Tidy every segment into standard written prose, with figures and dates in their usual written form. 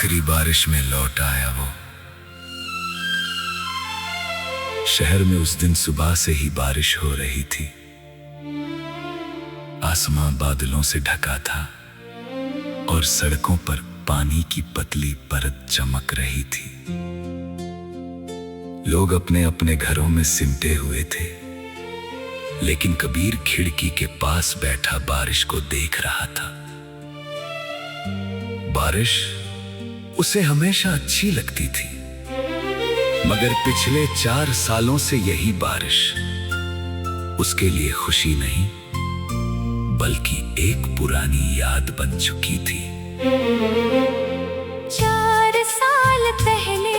आखिरी बारिश में लौट आया वो। शहर में उस दिन सुबह से ही बारिश हो रही थी। आसमां बादलों से ढका था और सड़कों पर पानी की पतली परत चमक रही थी। लोग अपने अपने घरों में सिमटे हुए थे, लेकिन कबीर खिड़की के पास बैठा बारिश को देख रहा था। बारिश उसे हमेशा अच्छी लगती थी, मगर पिछले 4 सालों से यही बारिश उसके लिए खुशी नहीं, बल्कि एक पुरानी याद बन चुकी थी। 4 साल पहले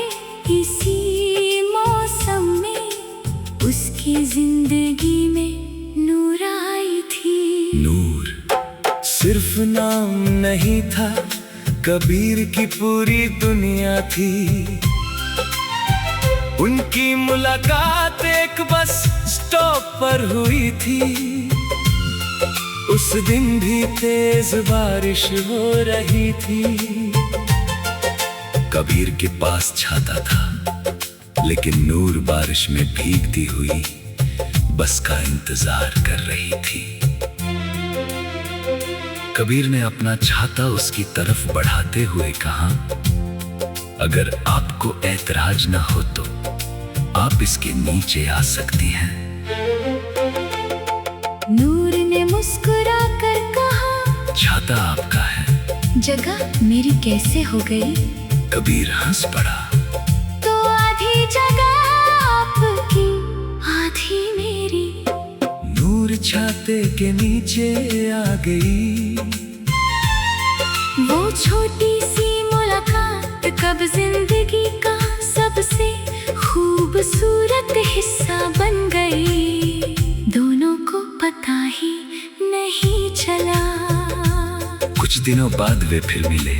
इसी मौसम में उसकी जिंदगी में नूर आई थी। नूर सिर्फ नाम नहीं था, कबीर की पूरी दुनिया थी। उनकी मुलाकात एक बस स्टॉप पर हुई थी। उस दिन भी तेज बारिश हो रही थी। कबीर के पास छाता था, लेकिन नूर बारिश में भीगती हुई बस का इंतजार कर रही थी। कबीर ने अपना छाता उसकी तरफ बढ़ाते हुए कहा, अगर आपको ऐतराज न हो तो आप इसके नीचे आ सकती हैं। नूर ने मुस्कुरा कर कहा, छाता आपका है, जगह मेरी कैसे हो गई? कबीर हंस पड़ा। तो आधी जगह आपकी, आधी मेरी। नूर छाते के नीचे आ गई। वो छोटी सी मुलाकात कब जिंदगी का सबसे खूबसूरत हिस्सा बन गई। दोनों को पता ही नहीं चला। कुछ दिनों बाद वे फिर मिले,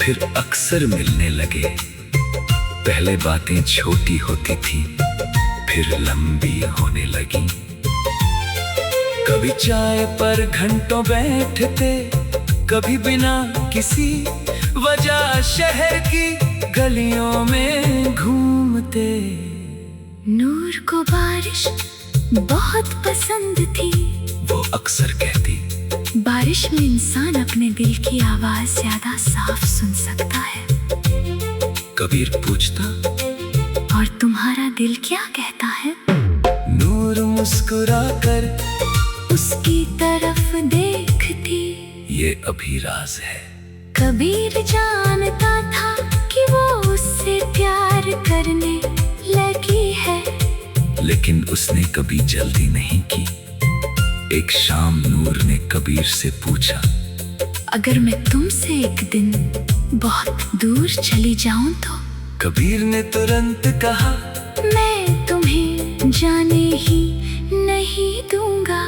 फिर अक्सर मिलने लगे। पहले बातें छोटी होती थी, फिर लंबी होने लगी। कभी चाय पर घंटों बैठते, कभी बिना किसी वजह शहर की गलियों में घूमते। नूर को बारिश बहुत पसंद थी। वो अक्सर कहती, बारिश में इंसान अपने दिल की आवाज ज्यादा साफ सुन सकता है। कबीर पूछता, और तुम्हारा दिल क्या कहता है? नूर मुस्कुरा कर उसकी तरफ देखती। ये अभी राज है। कबीर जानता था कि वो उससे प्यार करने लगी है, लेकिन उसने कभी जल्दी नहीं की। एक शाम नूर ने कबीर से पूछा, अगर मैं तुमसे एक दिन बहुत दूर चली जाऊं तो? कबीर ने तुरंत कहा, मैं तुम्हें जाने ही नहीं दूंगा।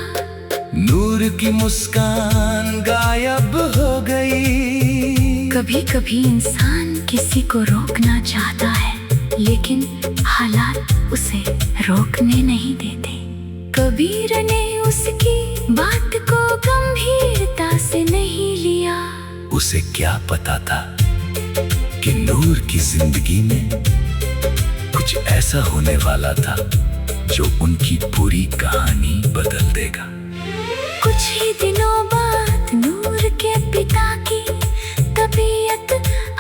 नूर की मुस्कान गायब हो गई। कभी कभी इंसान किसी को रोकना चाहता है, लेकिन हालात उसे रोकने नहीं देते। कबीर ने उसकी बात को गंभीरता से नहीं लिया। उसे क्या पता था कि नूर की जिंदगी में कुछ ऐसा होने वाला था जो उनकी पूरी कहानी बदल देगा। कुछ ही दिनों बाद नूर के पिता की तबीयत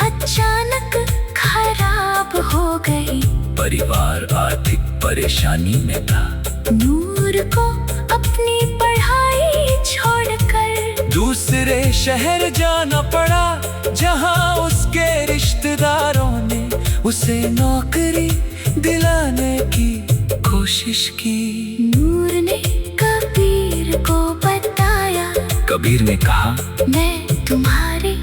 अचानक खराब हो गई। परिवार आर्थिक परेशानी में था। नूर को अपनी पढ़ाई छोड़कर दूसरे शहर जाना पड़ा, जहां उसके रिश्तेदारों ने उसे नौकरी दिलाने की कोशिश की। नूर ने कबीर को बताया, कबीर ने कहा, मैं तुम्हारे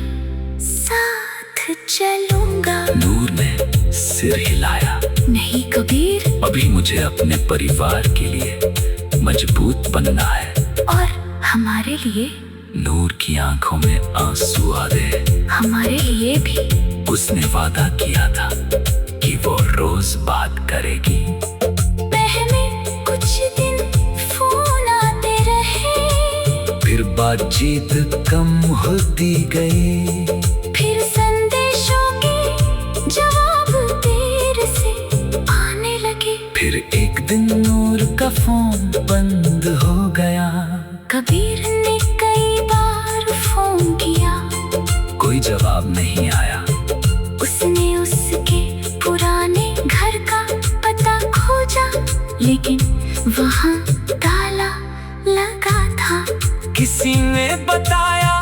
साथ चलूंगा। नूर ने सिर हिलाया, नहीं कबीर, अभी मुझे अपने परिवार के लिए मजबूत बनना है। और हमारे लिए? नूर की आंखों में आंसू आ गए। हमारे लिए भी। उसने वादा किया था कि वो रोज बात करेगी। पहले कुछ दिन फोन आते रहे, फिर बातचीत कम होती गई। फिर संदेशों फोन बंद हो गया। कबीर ने कई बार फोन किया, कोई जवाब नहीं आया। उसने उसके पुराने घर का पता खोजा, लेकिन वहाँ ताला लगा था। किसी ने बताया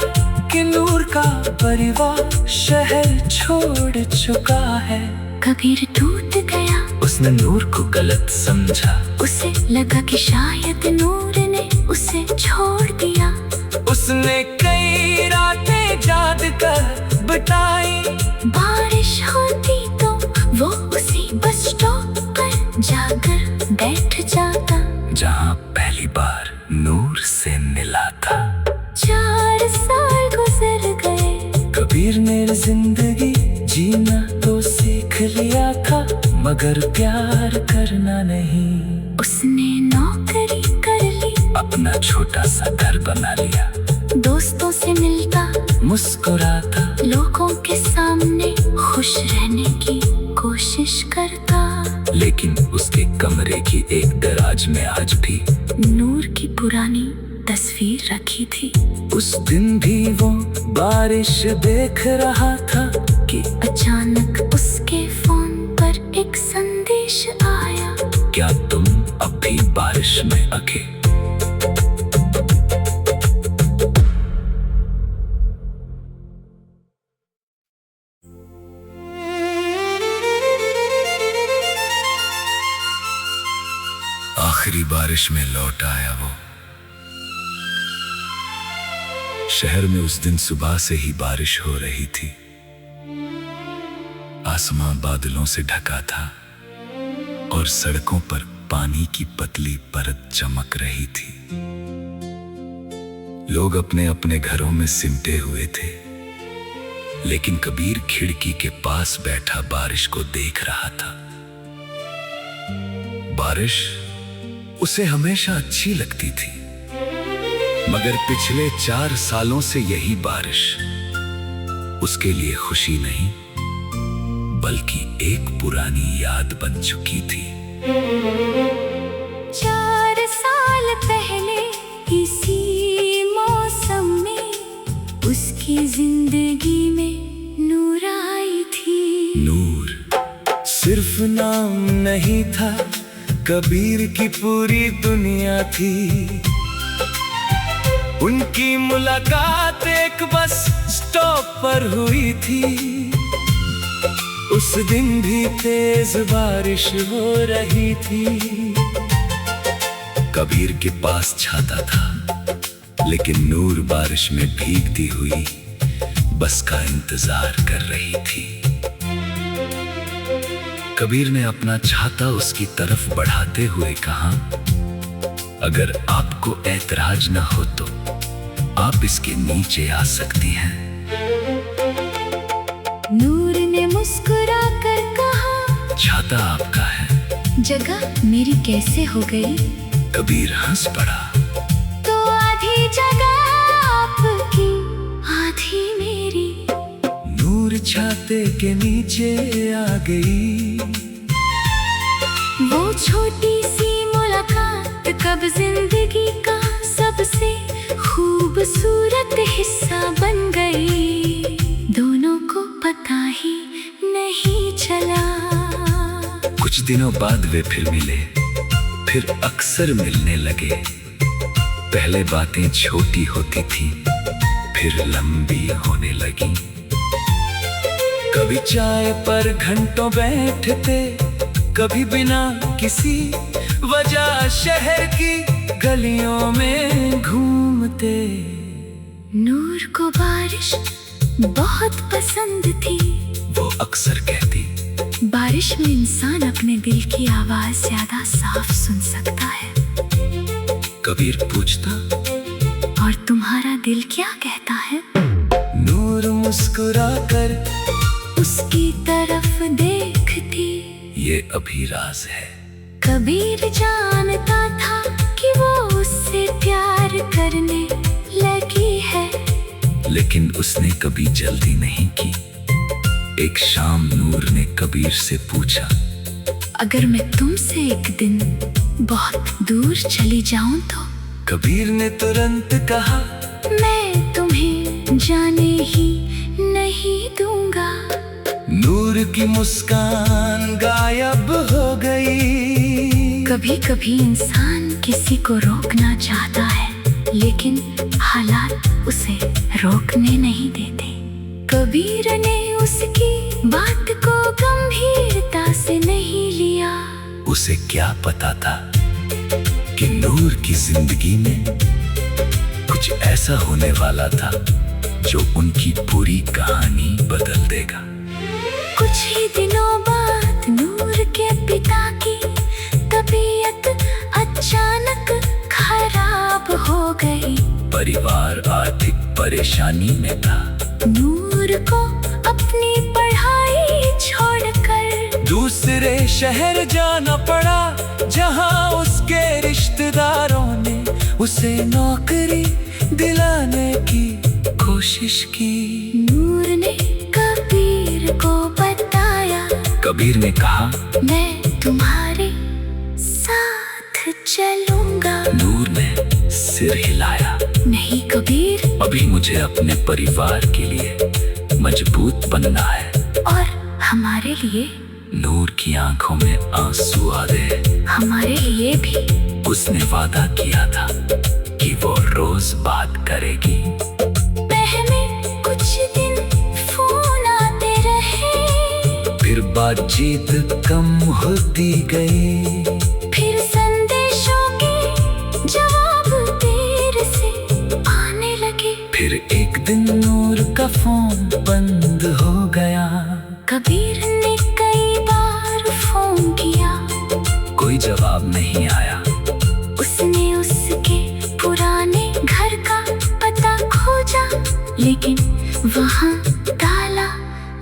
कि नूर का परिवार शहर छोड़ चुका है। कबीर टूट गया, उसने नूर को गलत समझा। उसे लगा कि शायद नूर ने उसे छोड़ दिया। उसने कई रातें जाग कर बिताई। बारिश होती तो वो उसी बस स्टॉप पर जाकर बैठ जाता, जहाँ पहली बार नूर से मिला था। 4 साल गुजर गए। कबीर ने जिंदगी जीना तो सीख लिया था, मगर प्यार करना नहीं। उसने नौकरी कर ली, अपना छोटा सा घर बना लिया। दोस्तों से मिलता, मुस्कुराता, लोगों के सामने खुश रहने की कोशिश करता। लेकिन उसके कमरे की एक दराज में आज भी नूर की पुरानी तस्वीर रखी थी। उस दिन भी वो बारिश देख रहा था कि अचानक उसके फोन पर एक संदेश आया। क्या तुम अब भी बारिश में अके? आखिरी बारिश में लौट आया वो। शहर में उस दिन सुबह से ही बारिश हो रही थी। आसमां बादलों से ढका था और सड़कों पर पानी की पतली परत चमक रही थी। लोग अपने अपने घरों में सिमटे हुए थे, लेकिन कबीर खिड़की के पास बैठा बारिश को देख रहा था। बारिश उसे हमेशा अच्छी लगती थी, मगर पिछले 4 सालों से यही बारिश उसके लिए खुशी नहीं, बल्कि एक पुरानी याद बन चुकी थी। 4 साल पहले इसी मौसम में उसकी जिंदगी में नूर आई थी। नूर सिर्फ नाम नहीं था, कबीर की पूरी दुनिया थी। उनकी मुलाकात एक बस स्टॉप पर हुई थी। उस दिन भी तेज बारिश हो रही थी। कबीर के पास छाता था, लेकिन नूर बारिश में भीगती हुई बस का इंतजार कर रही थी। कबीर ने अपना छाता उसकी तरफ बढ़ाते हुए कहा, अगर आपको ऐतराज न हो तो आप इसके नीचे आ सकती हैं। नूर ने मुस्कुरा कर कहा, छाता आपका है, जगह मेरी कैसे हो गई? कबीर हंस पड़ा, तो आधी जगह आपकी, आधी मेरी। नूर छाते के नीचे आ गई। वो छोटी सी मुलाकात कब जिंदगी का सबसे खूबसूरत हिस्सा बन गई। दोनों को पता ही नहीं चला। कुछ दिनों बाद वे फिर मिले, फिर अक्सर मिलने लगे। पहले बातें छोटी होती थी, फिर लंबी होने लगी। कभी चाय पर घंटों बैठते, कभी बिना किसी वजह शहर की गलियों में घूमते। नूर को बारिश बहुत पसंद थी। वो अक्सर कहती, बारिश में इंसान अपने दिल की आवाज ज्यादा साफ सुन सकता है। कबीर पूछता, और तुम्हारा दिल क्या कहता है? नूर मुस्कुरा कर उसकी तरफ देखती, ये अभी राज है। कबीर जानता था कि वो उससे प्यार करने लगी है, लेकिन उसने कभी जल्दी नहीं की। एक शाम नूर ने कबीर से पूछा, अगर मैं तुमसे एक दिन बहुत दूर चली जाऊं तो कबीर ने तुरंत कहा, मैं तुम्हें जाने ही नहीं दूंगा। नूर की मुस्कान गायब हो गई। कभी कभी इंसान किसी को रोकना चाहता है, लेकिन हालात उसे रोकने नहीं देते। कबीर ने उसकी बात को गंभीरता से नहीं लिया। उसे क्या पता था कि नूर की जिंदगी में कुछ ऐसा होने वाला था जो उनकी पूरी कहानी बदल देगा। कुछ ही दिनों बाद नूर के पिता की तबीयत अचानक खराब हो गई। परिवार आर्थिक परेशानी में था। नूर को अपनी पढ़ाई छोड़कर दूसरे शहर जाना पड़ा, जहां उसके रिश्तेदारों ने उसे नौकरी दिलाने की कोशिश की। नूर ने कबीर को बताया, कबीर ने कहा, मैं तुम्हारे साथ चलूंगा। नूर ने सिर हिलाया, नहीं कबीर, अभी मुझे अपने परिवार के लिए मजबूत बनना है। और हमारे लिए? नूर की आंखों में आंसू आ गए। हमारे लिए भी। उसने वादा किया था कि वो रोज बात करेगी। पहले कुछ दिन फोन आते रहे, फिर बातचीत कम होती गई। फिर संदेशों के जवाब देर से आने लगे। फिर एक दिन नूर का फोन बंद हो गया। कबीर ने कई बार फोन किया, कोई जवाब नहीं आया। उसने उसके पुराने घर का पता खोजा, लेकिन वहाँ ताला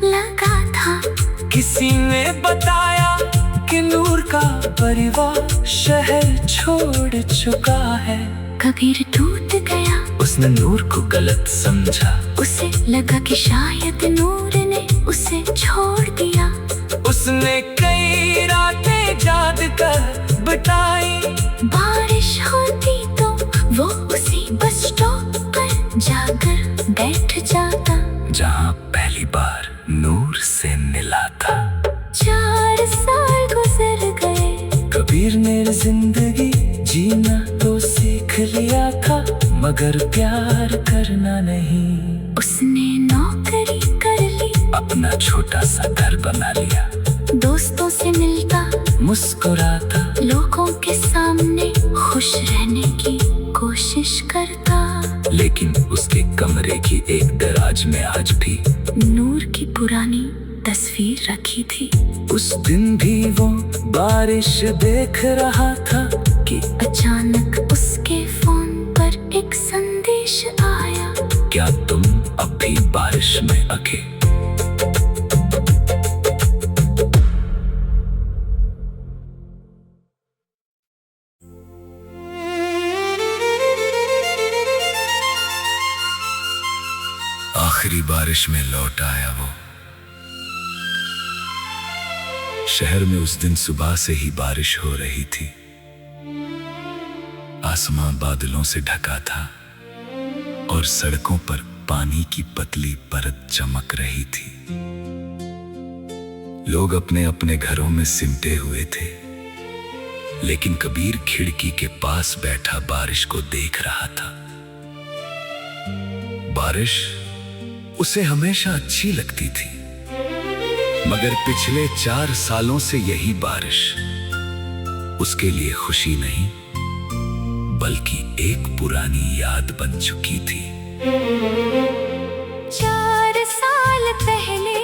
लगा था। किसी ने बताया कि नूर का परिवार शहर छोड़ चुका है। कबीर टूट गया। उसने नूर को गलत समझा। उसे लगा कि शायद नूर ने उसे छोड़ दिया। उसने कई रातें जाग कर बिताई। बारिश होती तो वो उसी बस स्टॉप पर जाकर बैठ जाता, जहाँ पहली बार नूर से मिला था। 4 साल गुजर गए। कबीर ने जिंदगी जीना तो सीख लिया था, मगर प्यार करना नहीं। उसने नौकरी कर ली, अपना छोटा सा घर बना लिया। दोस्तों से मिलता, मुस्कुराता, लोगों के सामने खुश रहने की कोशिश करता। लेकिन उसके कमरे की एक दराज में आज भी नूर की पुरानी तस्वीर रखी थी। उस दिन भी वो बारिश देख रहा था कि अचानक उसके फोन पर एक संदेश आया। क्या तुम अब भी बारिश में अके? आखिरी बारिश में लौट आया वो। शहर में उस दिन सुबह से ही बारिश हो रही थी। आसमां बादलों से ढका था और सड़कों पर पानी की पतली परत चमक रही थी। लोग अपने अपने घरों में सिमटे हुए थे, लेकिन कबीर खिड़की के पास बैठा बारिश को देख रहा था। बारिश उसे हमेशा अच्छी लगती थी, मगर पिछले 4 सालों से यही बारिश उसके लिए खुशी नहीं, बल्कि एक पुरानी याद बन चुकी थी। 4 साल पहले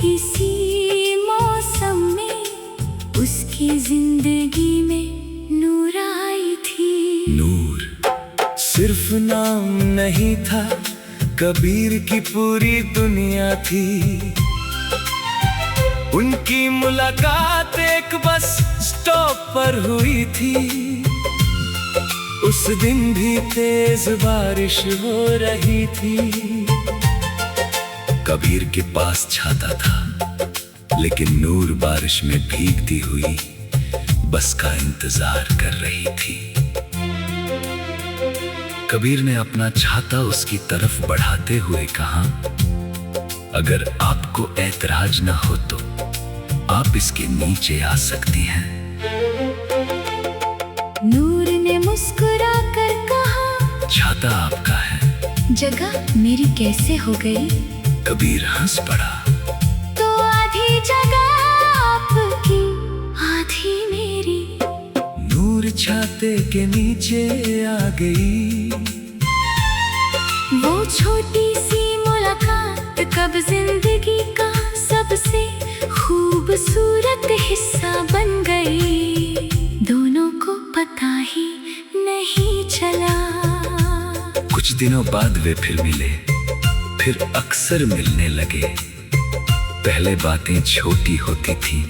इसी मौसम में उसकी जिंदगी में नूर आई थी। नूर सिर्फ नाम नहीं था, कबीर की पूरी दुनिया थी। उनकी मुलाकात एक बस स्टॉप पर हुई थी। उस दिन भी तेज बारिश हो रही थी। कबीर के पास छाता था, लेकिन नूर बारिश में भीगती हुई बस का इंतजार कर रही थी। कबीर ने अपना छाता उसकी तरफ बढ़ाते हुए कहा, अगर आपको ऐतराज न हो तो आप इसके नीचे आ सकती हैं। नूर ने मुस्कुरा कर कहा, छाता आपका है, जगह मेरी कैसे हो गई? कबीर हंस पड़ा। तो आधी जगह आपकी, आधी मेरी। नूर छाते के नीचे आ गई। वो छोटी सी मुलाकात कब जिंदगी का सबसे खूबसूरत हिस्सा बन गई। दोनों को पता ही नहीं चला। कुछ दिनों बाद वे फिर मिले, फिर अक्सर मिलने लगे। पहले बातें छोटी होती थी,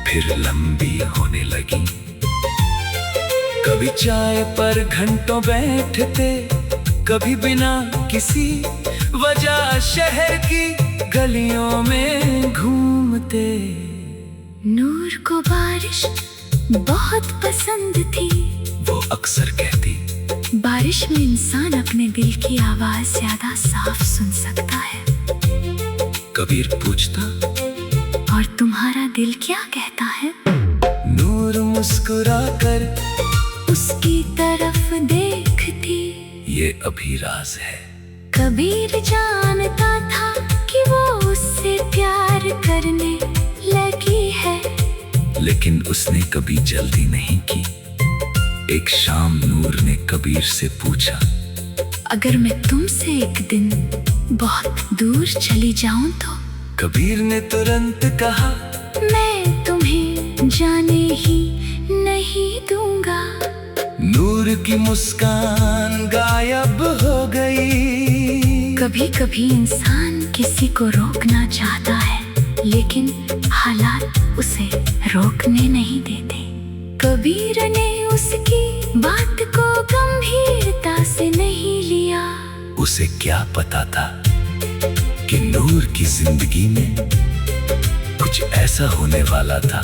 फिर लंबी होने लगी। कभी चाय पर घंटों बैठते, कभी बिना किसी वजह शहर की गलियों में घूमते। नूर को बारिश बहुत पसंद थी। वो अक्सर कहती, बारिश में इंसान अपने दिल की आवाज ज्यादा साफ सुन सकता है। कबीर पूछता, और तुम्हारा दिल क्या कहता है? नूर मुस्कुरा कर उसकी तरफ देखती। ये अभी राज है। कबीर जानता था कि वो उससे प्यार करने लगी है, लेकिन उसने कभी जल्दी नहीं की। एक शाम नूर ने कबीर से पूछा, अगर मैं तुमसे एक दिन बहुत दूर चली जाऊं तो? कबीर ने तुरंत कहा, मैं तुम्हें जाने ही नहीं दूंगा। नूर की मुस्कान गायब हो गई। कभी कभी इंसान किसी को रोकना चाहता है, लेकिन हालात उसे रोकने नहीं देते। कबीर ने उसकी बात को गंभीरता से नहीं लिया। उसे क्या पता था कि नूर की जिंदगी में कुछ ऐसा होने वाला था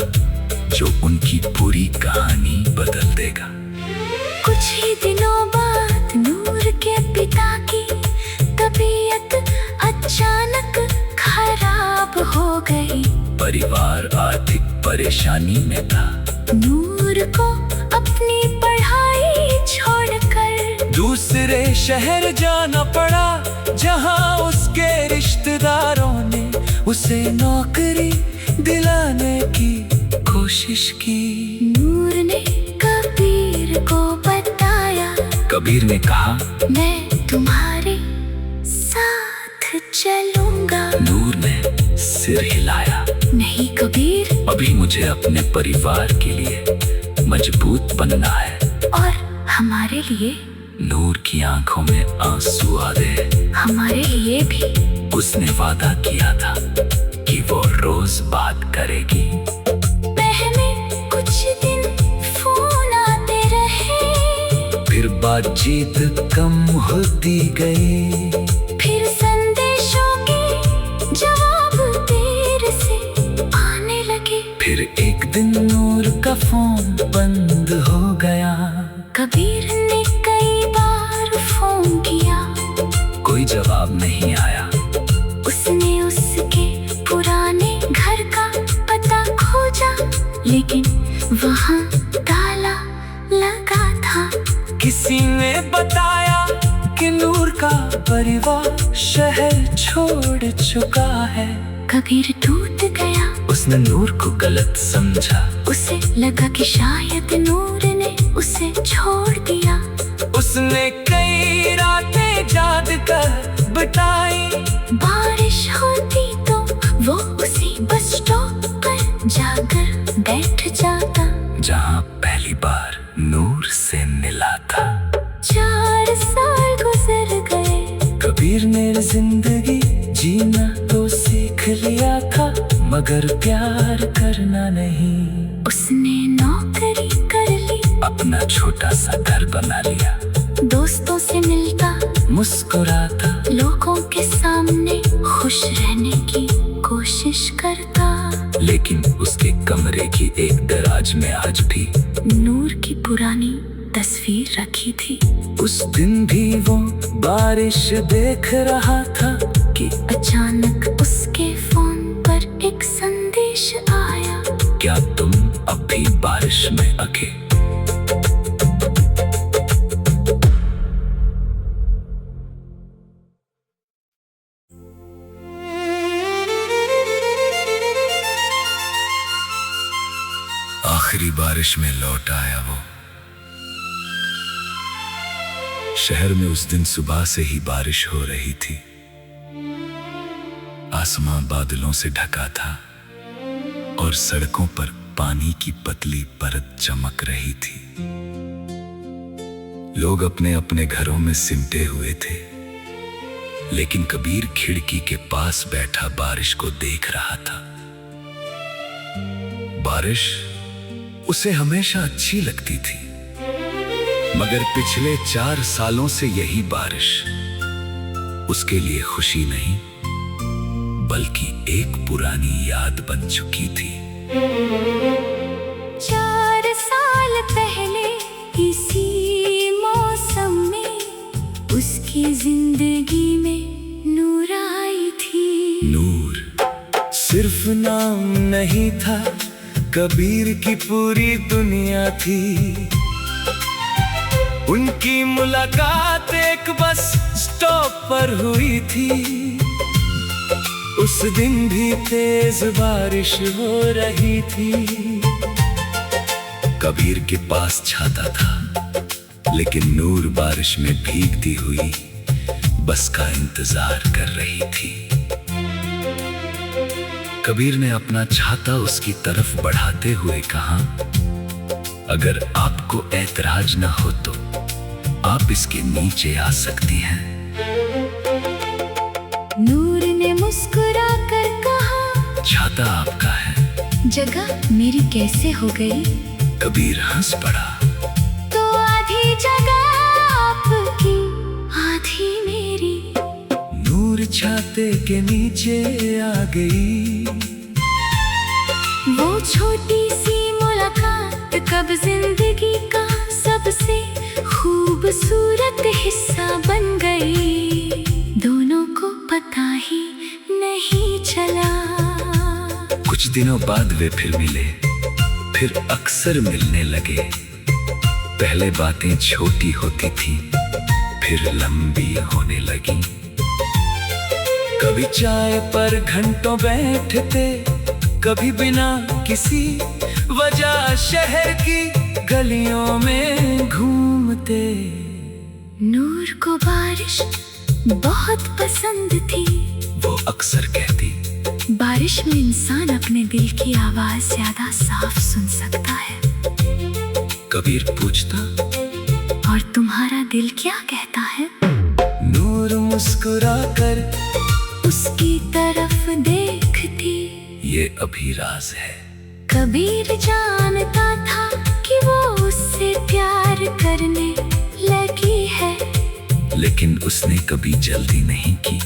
जो उनकी पूरी कहानी बदल देगा। कुछ ही दिनों बाद नूर के पिता की तबीयत अचानक खराब हो गई। परिवार आर्थिक परेशानी में था। नूर को अपनी पढ़ाई छोड़कर दूसरे शहर जाना पड़ा, जहां उसके रिश्तेदारों ने उसे नौकरी दिलाने की कोशिश की। नूर ने कबीर को बताया, कबीर ने कहा, मैं तुम्हारे साथ चलूंगा। नूर ने सिर हिलाया, नहीं कबीर, अभी मुझे अपने परिवार के लिए मजबूत बनना है। और हमारे लिए? नूर की आंखों में आंसू आ गए। हमारे लिए भी। उसने वादा किया था कि वो रोज बात करेगी। पहले कुछ दिन फोन आते रहे, फिर बातचीत कम होती गई। फिर संदेशों के जवाब देर से आने लगे। फिर एक दिन नूर का फोन बंद हो गया। कबीर ने कई बार फोन किया, कोई जवाब नहीं आया। उसने उसके पुराने घर का पता खोजा, लेकिन वहाँ ताला लगा था। किसी ने बताया कि नूर का परिवार शहर छोड़ चुका है। कबीर टूट गया। उसने नूर को गलत समझा। उसे लगा कि शायद नूर ने उसे छोड़ दिया। उसने कई रातें जाग कर बिताई। बारिश होती तो वो उसी बस स्टॉप पर जाकर बैठ जाता, जहाँ पहली बार नूर से मिला था। 4 साल गुजर गए। कबीर ने जिंदगी जीना तो सीख लिया था, मगर प्यार करना नहीं। उसने नौकरी कर ली, अपना छोटा सा घर बना लिया। दोस्तों से मिलता, मुस्कुराता, लोगों के सामने खुश रहने की कोशिश करता। लेकिन उसके कमरे की एक दराज में आज भी नूर की पुरानी तस्वीर रखी थी। उस दिन भी वो बारिश देख रहा था कि अचानक उसके फोन पर एक संदेश आया। क्या तुम अब भी बारिश में अके? आखिरी बारिश में लौट आया वो। शहर में उस दिन सुबह से ही बारिश हो रही थी। आसमां बादलों से ढका था और सड़कों पर पानी की पतली परत चमक रही थी। लोग अपने अपने घरों में सिमटे हुए थे, लेकिन कबीर खिड़की के पास बैठा बारिश को देख रहा था। बारिश उसे हमेशा अच्छी लगती थी, मगर पिछले 4 सालों से यही बारिश उसके लिए खुशी नहीं बल्कि एक पुरानी याद बन चुकी थी। 4 साल पहले इसी मौसम में उसकी जिंदगी में नूर आई थी। नूर सिर्फ नाम नहीं था, कबीर की पूरी दुनिया थी। उनकी मुलाकात एक बस स्टॉप पर हुई थी। उस दिन भी तेज बारिश हो रही थी। कबीर के पास छाता था, लेकिन नूर बारिश में भीगती हुई बस का इंतजार कर रही थी। कबीर ने अपना छाता उसकी तरफ बढ़ाते हुए कहा, अगर आपको ऐतराज न हो तो आप इसके नीचे आ सकती हैं। नूर ने मुस्कुरा कर कहा, छाता आपका है, जगह मेरी कैसे हो गई? कबीर हंस पड़ा, तो आधी जगह आपकी आधी मेरी। नूर छाते के नीचे आ गई। वो छोटी सी मुलाकात कब जिंदगी का सबसे खूबसूरत हिस्सा बन गई। दोनों को पता ही नहीं चला। कुछ दिनों बाद वे फिर मिले, फिर अक्सर मिलने लगे। पहले बातें छोटी होती थी, फिर लंबी होने लगी। कभी चाय पर घंटों बैठते, कभी बिना किसी वजह शहर की गलियों में घूमते। नूर को बारिश बहुत पसंद थी। वो अक्सर कहती, बारिश में इंसान अपने दिल की आवाज ज्यादा साफ सुन सकता है। कबीर पूछता, और तुम्हारा दिल क्या कहता है? नूर मुस्कुरा कर उसकी तरफ देखती, ये अभी राज है। कबीर जानता था कि वो उससे प्यार करने लगी है, लेकिन उसने कभी जल्दी नहीं की।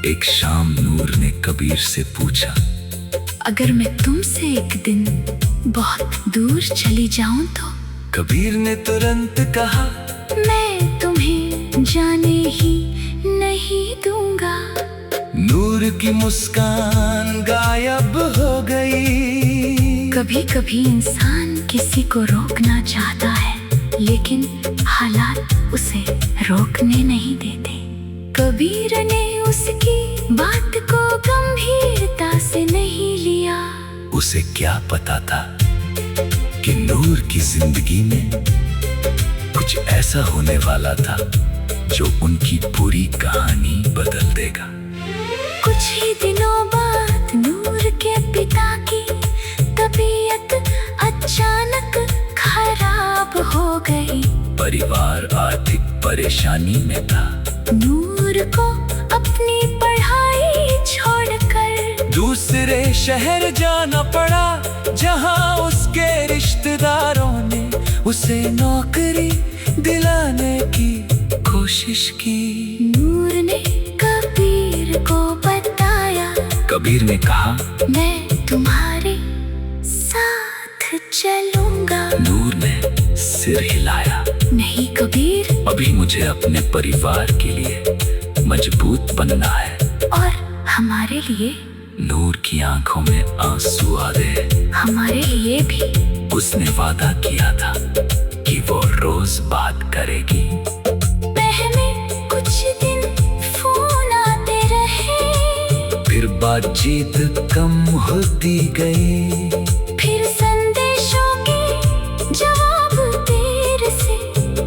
एक शाम नूर ने कबीर से पूछा, अगर मैं तुमसे एक दिन बहुत दूर चली जाऊं तो? कबीर ने तुरंत कहा, मैं तुम्हें जाने ही नहीं दूंगा। नूर की मुस्कान गायब हो गई। कभी कभी इंसान किसी को रोकना चाहता है, लेकिन हालात उसे रोकने नहीं देते। कबीर ने उसकी बात को गंभीरता से नहीं लिया। उसे क्या पता था कि नूर की जिंदगी में कुछ ऐसा होने वाला था जो उनकी पूरी कहानी बदल देगा। कुछ ही दिनों बाद नूर के पिता की तबीयत अचानक खराब हो गई। परिवार आर्थिक परेशानी में था। नूर को अपनी पढ़ाई छोड़कर दूसरे शहर जाना पड़ा, जहां उसके रिश्तेदारों ने उसे नौकरी दिलाने की कोशिश की। नूर ने कबीर को बताया, कबीर ने कहा, मैं तुम्हारे साथ चलूंगा। नूर ने सिर हिलाया। नहीं कबीर, अभी मुझे अपने परिवार के लिए मजबूत बनना है। और हमारे लिए? नूर की आंखों में आंसू आ गए। हमारे लिए भी। उसने वादा किया था कि वो रोज बात करेगी। पहले कुछ दिन फोन आते रहे, फिर बातचीत कम होती गई। फिर संदेशों के जवाब देर से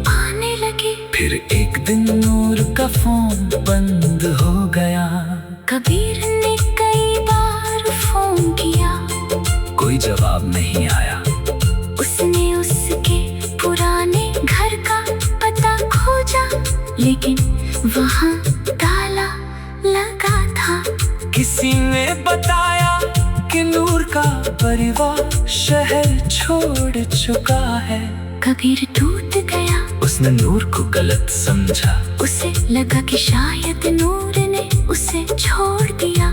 आने लगे। फिर एक दिन नूर का फोन बंद हो गया। कबीर ने कई बार फोन किया, कोई जवाब नहीं आया। उसने उसके पुराने घर का पता खोजा, लेकिन वहाँ ताला लगा था। किसी ने बताया कि नूर का परिवार शहर छोड़ चुका है। कबीर टूट गया। उसने नूर को गलत समझा। उसे लगा कि शायद नूर ने उसे छोड़ दिया।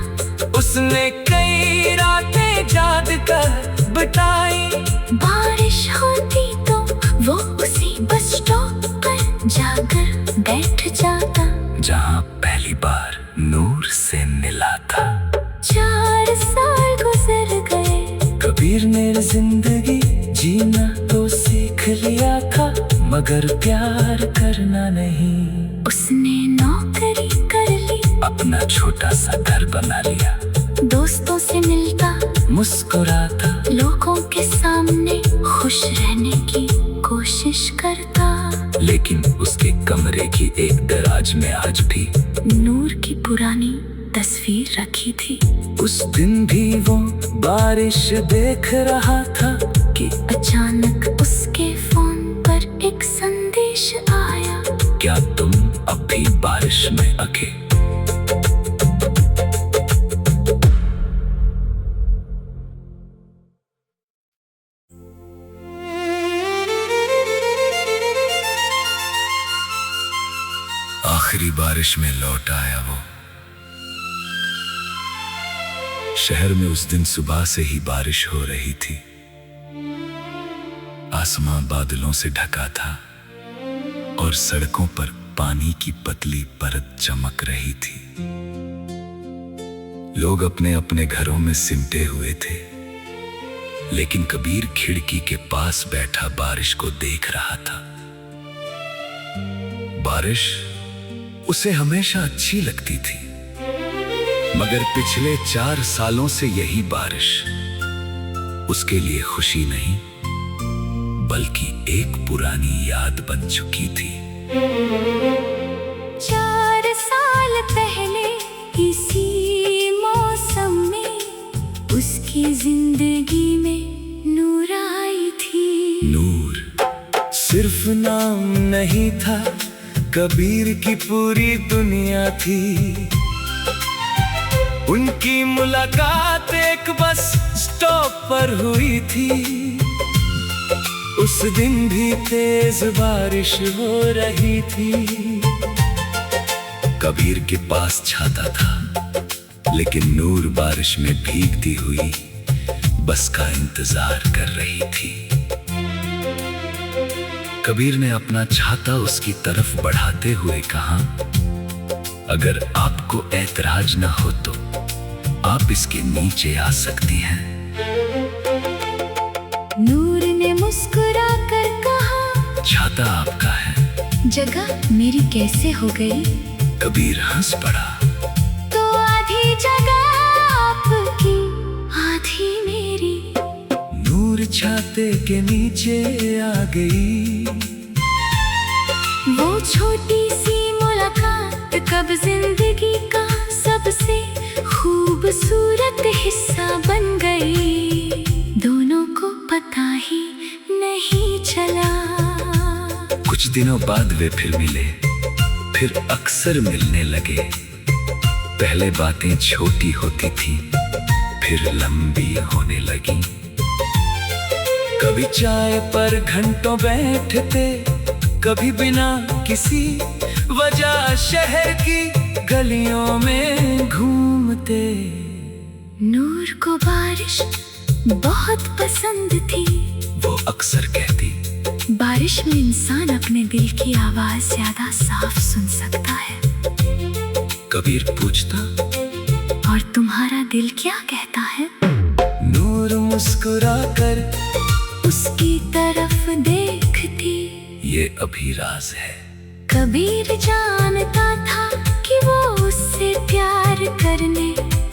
उसने कई रातें जाग कर बिताई। बारिश होती तो वो उसी बस स्टॉप पर जाकर बैठ जाता, जहाँ पहली बार नूर से मिला था। 4 साल गुजर गए। कबीर ने जिंदगी जीना तो सीख लिया था, मगर प्यार करना नहीं। उसने नौकरी कर ली, अपना छोटा सा घर बना लिया। दोस्तों से मिलता, मुस्कुराता, लोगों के सामने खुश रहने की कोशिश करता। लेकिन उसके कमरे की एक दराज में आज भी नूर की पुरानी तस्वीर रखी थी। उस दिन भी वो बारिश देख रहा था कि अचानक उसके फोन पर एक संदेश आया। क्या तुम अब भी बारिश में अके? आखिरी बारिश में लौट आया वो। शहर में उस दिन सुबह से ही बारिश हो रही थी। आसमां बादलों से ढका था और सड़कों पर पानी की पतली परत चमक रही थी। लोग अपने अपने घरों में सिमटे हुए थे, लेकिन कबीर खिड़की के पास बैठा बारिश को देख रहा था। बारिश उसे हमेशा अच्छी लगती थी, मगर पिछले 4 सालों से यही बारिश उसके लिए खुशी नहीं, बल्कि एक पुरानी याद बन चुकी थी। 4 साल पहले इसी मौसम में उसकी जिंदगी में नूर आई थी। नूर सिर्फ नाम नहीं था, कबीर की पूरी दुनिया थी। उनकी मुलाकात एक बस स्टॉप पर हुई थी। उस दिन भी तेज बारिश हो रही थी। कबीर के पास छाता था, लेकिन नूर बारिश में भीगती हुई बस का इंतजार कर रही थी। कबीर ने अपना छाता उसकी तरफ बढ़ाते हुए कहा, अगर आपको ऐतराज न हो तो आप इसके नीचे आ सकती हैं। नूर ने मुस्कुरा कर कहा, छाता आपका है, जगह मेरी कैसे हो गई? कबीर हंस पड़ा। तो आधी जगह आपकी, आधी मेरी। नूर छाते के नीचे आ गई। वो छोटी सी मुलाकात कब जिंदगी का सबसे खूबसूरत हिस्सा बन गई। दोनों को पता ही नहीं चला। कुछ दिनों बाद वे फिर मिले, फिर अक्सर मिलने लगे। पहले बातें छोटी होती थी, फिर लंबी होने लगी। कभी चाय पर घंटों बैठते, कभी बिना किसी वजह शहर की गलियों में घूमते। नूर को बारिश बहुत पसंद थी। वो अक्सर कहती, बारिश में इंसान अपने दिल की आवाज ज्यादा साफ सुन सकता है। कबीर पूछता, और तुम्हारा दिल क्या कहता है? नूर मुस्कुरा कर उसकी तरफ देखती। ये अभी राज है। कबीर जानता था कि वो उससे प्यार करने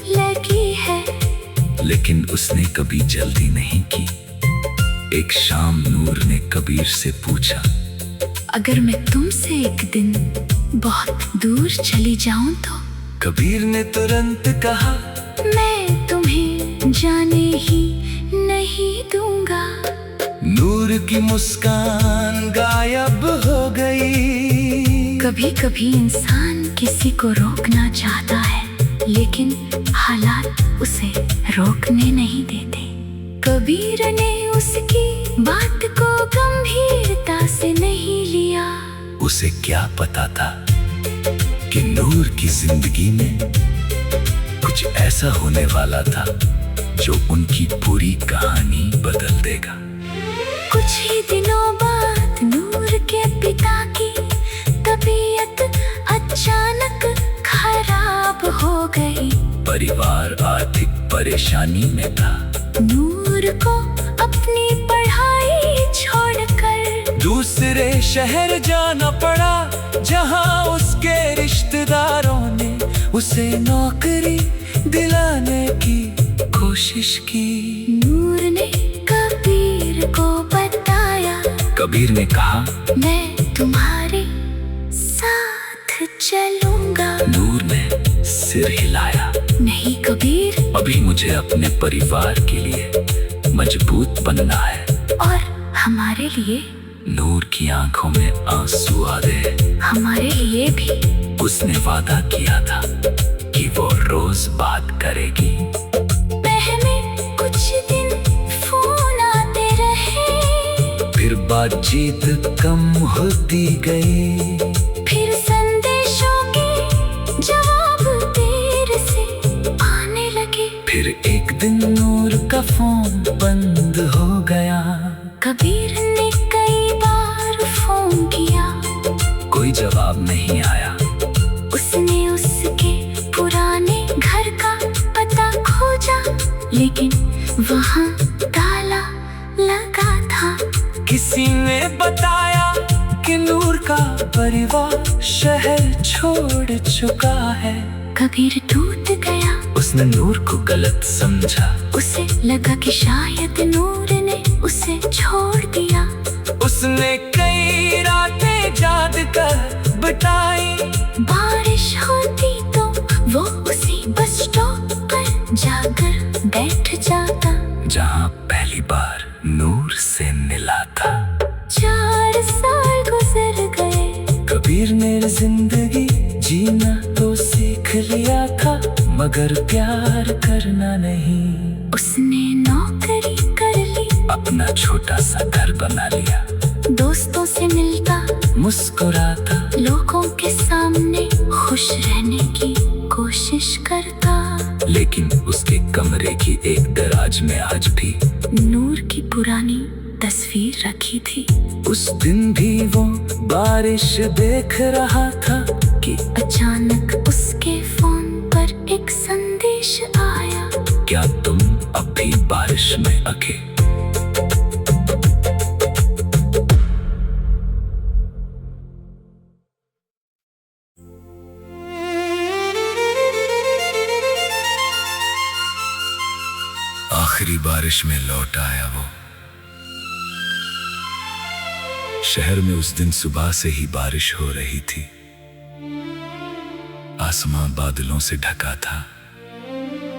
लगी है, लेकिन उसने कभी जल्दी नहीं की। एक शाम नूर ने कबीर से पूछा, अगर मैं तुमसे एक दिन बहुत दूर चली जाऊं तो? कबीर ने तुरंत कहा, मैं तुम्हें जाने ही नहीं दूंगा। नूर की मुस्कान गायब हो गई। कभी कभी इंसान किसी को रोकना चाहता है, लेकिन हालात उसे रोकने नहीं देते। कबीर ने उसकी बात को गंभीरता से नहीं लिया। उसे क्या पता था कि नूर की जिंदगी में कुछ ऐसा होने वाला था जो उनकी पूरी कहानी बदल देगा। कुछ ही दिनों बाद नूर के पिता की तबीयत अचानक खराब हो गई। परिवार आर्थिक परेशानी में था। नूर को अपनी पढ़ाई छोड़कर दूसरे शहर जाना पड़ा, जहां उसके रिश्तेदारों ने उसे नौकरी दिलाने की कोशिश की। नूर ने कबीर को बताया, कबीर ने कहा, मैं तुम्हारे साथ चलूंगा। नूर ने सिर हिलाया, नहीं कबीर, अभी मुझे अपने परिवार के लिए मजबूत बनना है। और हमारे लिए? नूर की आंखों में आंसू आ गए। हमारे लिए भी। उसने वादा किया था कि वो रोज बात करेगी। पहले कुछ दिन फोन आते रहे, फिर बातचीत कम होती गई। फिर संदेशों के जवाब देर से आने लगे। फिर एक दिन नूर का फोन बंद हो गया। कबीर ने कई बार फोन किया, कोई जवाब नहीं आया। उसने उसके पुराने घर का पता खोजा, लेकिन वहाँ ताला लगा था। किसी ने बताया कि नूर का परिवार शहर छोड़ चुका है। कबीर टूट गया। उसने नूर को गलत समझा। उसे लगा कि शायद नूर ने उसे छोड़ दिया। उसने कई रातें जाग कर बिताई। बारिश होती तो वो उसी बस स्टॉप पर जाकर बैठ जाता, जहाँ पहली बार नूर से मिला था। 4 साल गुजर गए। कबीर ने जिंदगी जीना तो सीख लिया था, मगर प्यार करना नहीं। उसने नौकरी कर ली, अपना छोटा सा घर बना लिया। दोस्तों से मिलता, मुस्कुराता, लोगों के सामने खुश रहने की कोशिश करता। लेकिन उसके कमरे की एक दराज में आज भी नूर की पुरानी तस्वीर रखी थी। उस दिन भी वो बारिश देख रहा था कि अचानक उसके फोन पर एक संदेश आया, क्या तुम अब भी बारिश में अके? आखिरी बारिश में लौट आया वो। शहर में उस दिन सुबह से ही बारिश हो रही थी। आसमां बादलों से ढका था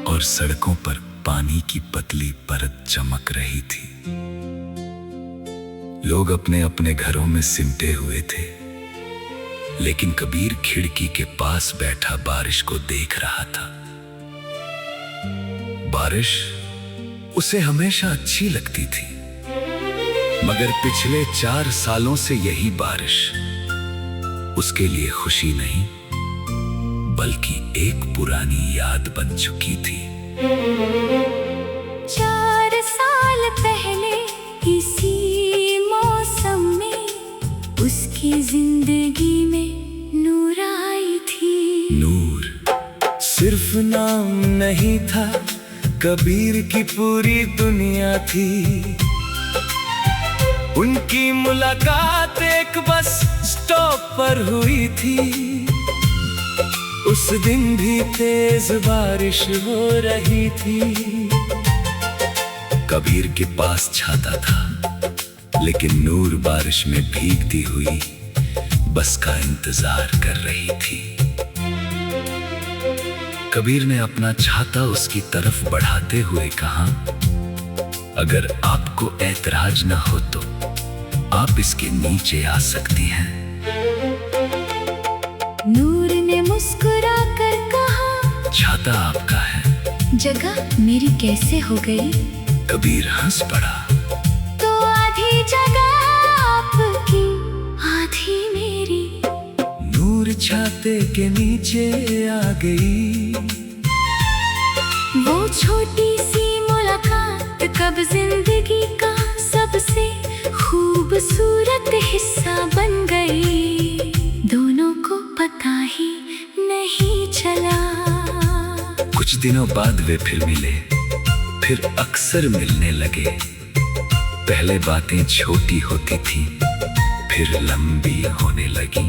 और सड़कों पर पानी की पतली परत चमक रही थी। लोग अपने अपने घरों में सिमटे हुए थे, लेकिन कबीर खिड़की के पास बैठा बारिश को देख रहा था। बारिश उसे हमेशा अच्छी लगती थी, मगर पिछले 4 सालों से यही बारिश उसके लिए खुशी नहीं, बल्कि एक पुरानी याद बन चुकी थी। 4 साल पहले इसी मौसम में उसकी जिंदगी में नूर आई थी। नूर सिर्फ नाम नहीं था, कबीर की पूरी दुनिया थी। उनकी मुलाकात एक बस स्टॉप पर हुई थी। उस दिन भी तेज बारिश हो रही थी। कबीर के पास छाता था, लेकिन नूर बारिश में भीगती हुई बस का इंतजार कर रही थी। कबीर ने अपना छाता उसकी तरफ बढ़ाते हुए कहा, अगर आपको ऐतराज न हो तो आप इसके नीचे आ सकती हैं। नूर ने मुस्कुरा कर कहा, छाता आपका है, जगह मेरी कैसे हो गई? कबीर हंस पड़ा, तो आधी जगह आपकी आधी मेरी। नूर छाते के नीचे आ गई। वो छोटी सी मुलाकात कब जिंदगी का सबसे खूबसूरत हिस्सा बन गई। दोनों को पता ही नहीं चला। कुछ दिनों बाद वे फिर मिले, फिर अक्सर मिलने लगे। पहले बातें छोटी होती थी, फिर लंबी होने लगी।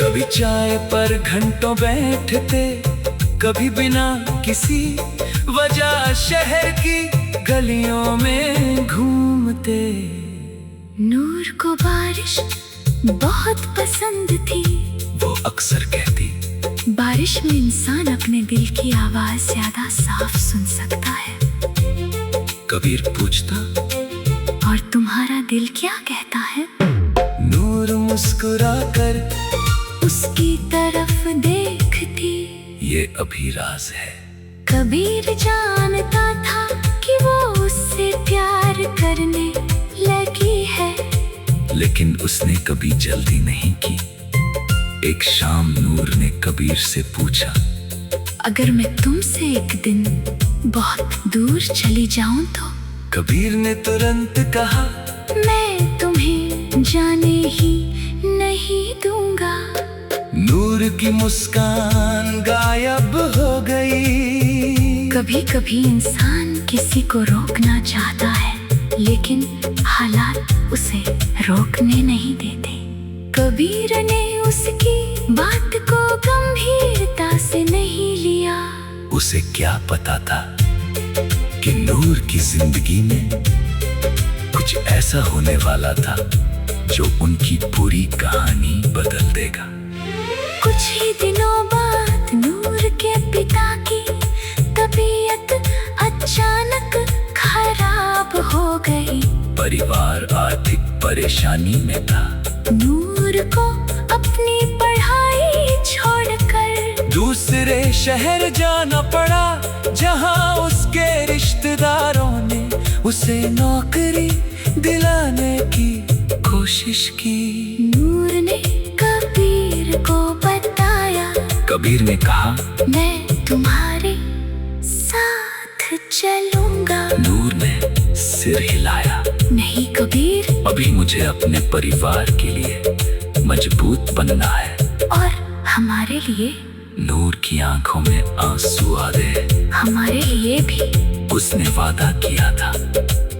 कभी चाय पर घंटों बैठते, कभी बिना किसी वजह शहर की गलियों में घूमते। नूर को बारिश बहुत पसंद थी। वो अक्सर कहती, बारिश में इंसान अपने दिल की आवाज ज्यादा साफ सुन सकता है। कबीर पूछता, और तुम्हारा दिल क्या कहता है? नूर मुस्कुरा कर उसकी तरफ देखती, ये अभी राज है। कबीर जानता था कि वो उससे प्यार करने लगी है, लेकिन उसने कभी जल्दी नहीं की। एक शाम नूर ने कबीर से पूछा, अगर मैं तुमसे एक दिन बहुत दूर चली जाऊं तो? कबीर ने तुरंत कहा, मैं तुम्हें जाने ही नहीं दूंगा। नूर की मुस्कान गायब हो गई। कभी कभी इंसान किसी को रोकना चाहता है, लेकिन हालात उसे रोकने नहीं देते। कबीर ने उसकी बात को गंभीरता से नहीं लिया। उसे क्या पता था कि नूर की जिंदगी में कुछ ऐसा होने वाला था जो उनकी पूरी कहानी बदल देगा। कुछ ही दिनों बाद नूर के पिता की तबीयत अचानक खराब हो गई। परिवार आर्थिक परेशानी में था। नूर को अपनी पढ़ाई छोड़कर दूसरे शहर जाना पड़ा, जहां उसके रिश्तेदारों ने उसे नौकरी दिलाने की कोशिश की। नूर ने कबीर को बताया, कबीर ने कहा, मैं तुम्हारे साथ चलूंगा। नूर ने सिर हिलाया, नहीं कबीर, अभी मुझे अपने परिवार के लिए मजबूत बनना है। और हमारे लिए? नूर की आंखों में आंसू आ गए। हमारे लिए भी। उसने वादा किया था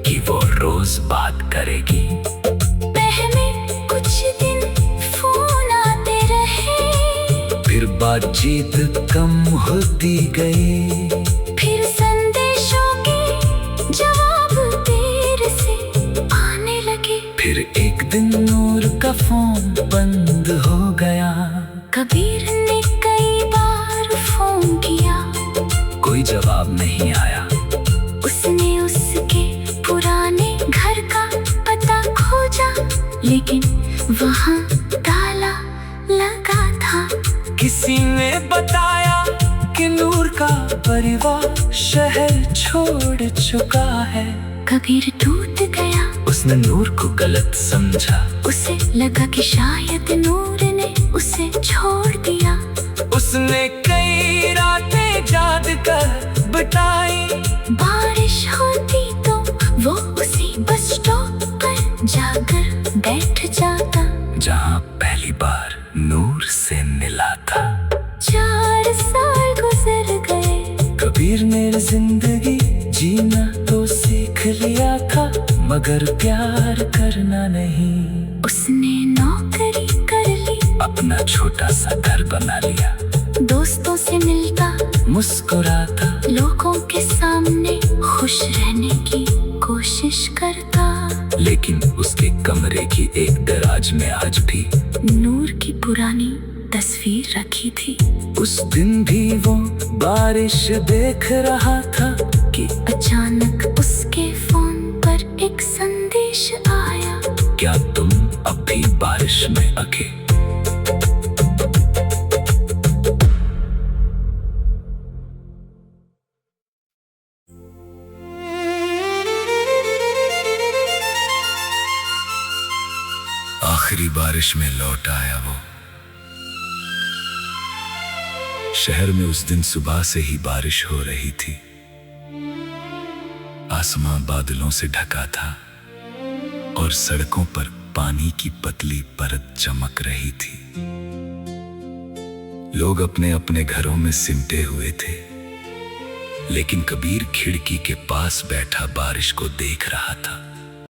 कि वो रोज बात करेगी। पहले कुछ दिन फोन आते रहे, फिर बातचीत कम होती गई। फिर संदेशों के जवाब देर से आने लगे। फिर एक दिन नूर का फोन बंद हो गया। कबीर ने कई बार फोन किया, कोई जवाब नहीं आया। उसने उसके पुराने घर का पता खोजा, लेकिन वहाँ ताला लगा था। किसी ने बताया कि नूर का परिवार शहर छोड़ चुका है। कबीर टूट गया। उसने नूर को गलत समझा। उसे लगा कि शायद नूर ने उसे छोड़ दिया। उसने कई रातें जाग कर पहली बार नूर से मिला था। 4 साल गुजर गए, कबीर ने जिंदगी जीना तो सीख लिया था, मगर प्यार करना नहीं। उसने नौकरी कर ली, अपना छोटा सा घर बना लिया, दोस्तों से मिलता, मुस्कुराता, लोगों के सामने खुश रहने की कोशिश करता। लेकिन उसके कमरे की एक दराज में आज भी नूर की पुरानी तस्वीर रखी थी। उस दिन भी वो बारिश देख रहा था कि अचानक उसके फोन पर एक संदेश आया, क्या तुम अब भी बारिश में अके? आखिरी बारिश में लौट आया वो। शहर में उस दिन सुबह से ही बारिश हो रही थी। आसमां बादलों से ढका था और सड़कों पर पानी की पतली परत चमक रही थी। लोग अपने अपने घरों में सिमटे हुए थे, लेकिन कबीर खिड़की के पास बैठा बारिश को देख रहा था।